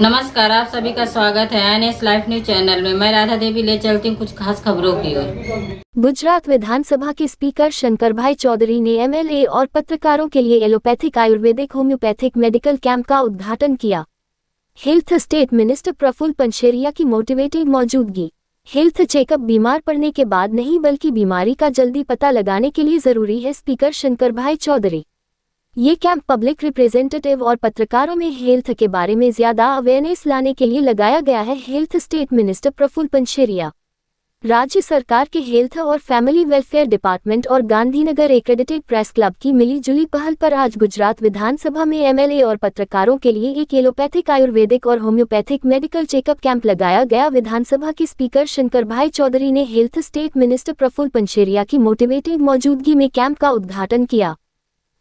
नमस्कार, आप सभी का स्वागत है एनएस लाइव न्यूज चैनल में। मैं राधा देवी ले चलती हूँ कुछ खास खबरों की ओर। गुजरात विधानसभा के स्पीकर शंकरभाई चौधरी ने एमएलए और पत्रकारों के लिए allopathic Ayurvedic homeopathic medical camp का उद्घाटन किया। हेल्थ स्टेट मिनिस्टर प्रफुल्ल पंछेरिया की मोटिवेटिंग मौजूदगी। हेल्थ चेकअप बीमार पड़ने के बाद नहीं बल्कि बीमारी का जल्दी पता लगाने के लिए जरूरी है, स्पीकर शंकरभाई चौधरी। ये कैंप पब्लिक रिप्रेजेंटेटिव और पत्रकारों में हेल्थ के बारे में ज्यादा अवेयरनेस लाने के लिए लगाया गया है। हेल्थ स्टेट मिनिस्टर प्रफुल्ल पंछेरिया, राज्य सरकार के हेल्थ और फैमिली वेलफेयर डिपार्टमेंट और गांधीनगर एक्रेडिटेड प्रेस क्लब की मिलीजुली पहल पर आज गुजरात विधानसभा में एमएलए और पत्रकारों के लिए एक एलोपैथिक आयुर्वेदिक और होम्योपैथिक मेडिकल चेकअप कैंप लगाया गया। विधानसभा के स्पीकर शंकरभाई चौधरी ने हेल्थ स्टेट मिनिस्टर प्रफुल्ल पंछेरिया की मोटिवेटिंग मौजूदगी में कैंप का उद्घाटन किया।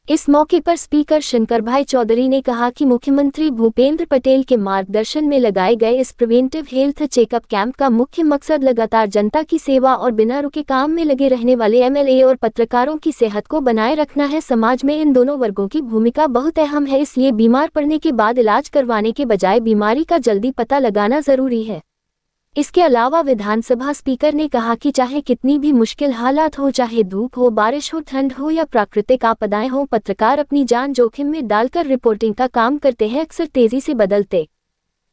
इस मौके पर स्पीकर शंकरभाई चौधरी ने कहा कि मुख्यमंत्री भूपेंद्र पटेल के मार्गदर्शन में लगाए गए इस प्रिवेंटिव हेल्थ चेकअप कैंप का मुख्य मकसद लगातार जनता की सेवा और बिना रुके काम में लगे रहने वाले एमएलए और पत्रकारों की सेहत को बनाए रखना है। समाज में इन दोनों वर्गों की भूमिका बहुत अहम है, इसलिए बीमार पड़ने के बाद इलाज करवाने के बजाय बीमारी का जल्दी पता लगाना जरूरी है। इसके अलावा विधानसभा स्पीकर ने कहा कि चाहे कितनी भी मुश्किल हालात हो, चाहे धूप हो, बारिश हो, ठंड हो या प्राकृतिक आपदाएं हो, पत्रकार अपनी जान जोखिम में डालकर रिपोर्टिंग का काम करते हैं। अक्सर तेजी से बदलते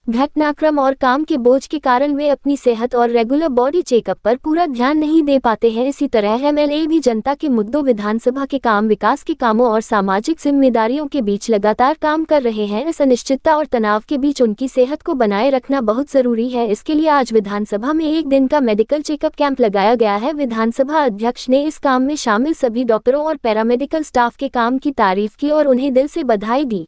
घटनाक्रम और काम के बोझ के कारण वे अपनी सेहत और रेगुलर बॉडी चेकअप पर पूरा ध्यान नहीं दे पाते हैं। इसी तरह एमएलए भी जनता के मुद्दों, विधानसभा के काम, विकास के कामों और सामाजिक जिम्मेदारियों के बीच लगातार काम कर रहे हैं। इस अनिश्चितता और तनाव के बीच उनकी सेहत को बनाए रखना बहुत जरूरी है। इसके लिए आज विधानसभा में एक दिन का मेडिकल चेकअप कैंप लगाया गया है। विधानसभा अध्यक्ष ने इस काम में शामिल सभी डॉक्टरों और पैरामेडिकल स्टाफ के काम की तारीफ की और उन्हें दिल से बधाई दी।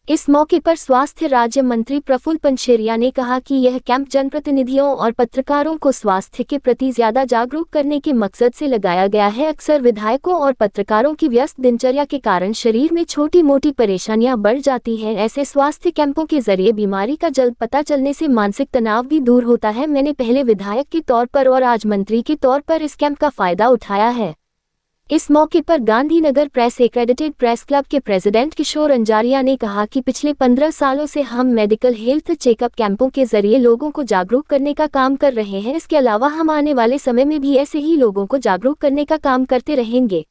इस मौके पर स्वास्थ्य राज्य मंत्री प्रफुल्ल पंछेरिया ने कहा कि यह कैंप जनप्रतिनिधियों और पत्रकारों को स्वास्थ्य के प्रति ज्यादा जागरूक करने के मकसद से लगाया गया है। अक्सर विधायकों और पत्रकारों की व्यस्त दिनचर्या के कारण शरीर में छोटी मोटी परेशानियां बढ़ जाती हैं। ऐसे स्वास्थ्य कैंपों के जरिए बीमारी का जल्द पता चलने से मानसिक तनाव भी दूर होता है। मैंने पहले विधायक के तौर पर और आज मंत्री के तौर पर इस कैंप का फायदा उठाया है। इस मौके पर Gandhinagar press accredited press club के प्रेसिडेंट किशोर अंजारिया ने कहा कि पिछले 15 सालों से हम मेडिकल हेल्थ चेकअप कैंपों के जरिए लोगों को जागरूक करने का काम कर रहे हैं। इसके अलावा हम आने वाले समय में भी ऐसे ही लोगों को जागरूक करने का काम करते रहेंगे।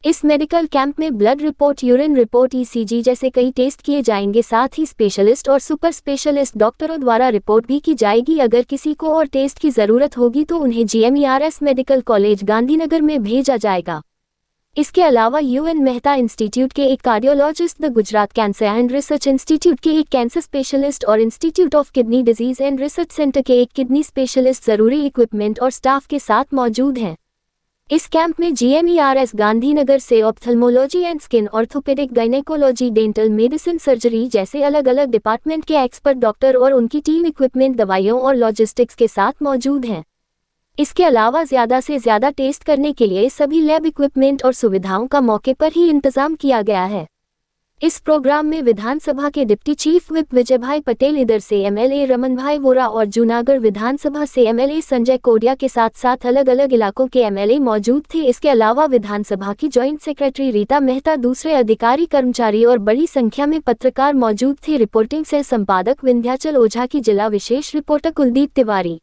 इस मेडिकल कैंप में blood report, urine report, ECG जैसे कई टेस्ट किए जाएंगे। साथ ही स्पेशलिस्ट और सुपर स्पेशलिस्ट डॉक्टरों द्वारा रिपोर्ट भी की जाएगी। अगर किसी को और टेस्ट की जरूरत होगी तो उन्हें जीएमईआरएस मेडिकल कॉलेज गांधीनगर में भेजा जाएगा। इसके अलावा यूएन मेहता इंस्टीट्यूट के एक cardiologist, the Gujarat cancer and research institute के एक कैंसर स्पेशलिस्ट और institute of kidney disease and research centre के एक किडनी स्पेशलिस्ट जरूरी इक्विपमेंट और स्टाफ के साथ मौजूद हैं। इस कैंप में जीएमईआरएस गांधीनगर से ophthalmology and skin, orthopaedic, gynaecology, dental medicine, surgery जैसे अलग अलग डिपार्टमेंट के एक्सपर्ट डॉक्टर और उनकी टीम इक्विपमेंट, दवाइयों और लॉजिस्टिक्स के साथ मौजूद हैं। इसके अलावा ज्यादा से ज्यादा टेस्ट करने के लिए सभी लैब इक्विपमेंट और सुविधाओं का मौके पर ही इंतजाम किया गया है। इस प्रोग्राम में विधानसभा के deputy chief whip Vijaybhai Patel, इधर से एमएलए रमनभाई वोरा और जूनागढ़ विधानसभा से एमएलए संजय कोडिया के साथ साथ अलग अलग इलाकों के एमएलए मौजूद थे। इसके अलावा विधानसभा की जॉइंट सेक्रेटरी रीता मेहता, दूसरे अधिकारी, कर्मचारी और बड़ी संख्या में पत्रकार मौजूद थे। रिपोर्टिंग से संपादक विंध्याचल ओझा की जिला विशेष रिपोर्टर कुलदीप तिवारी।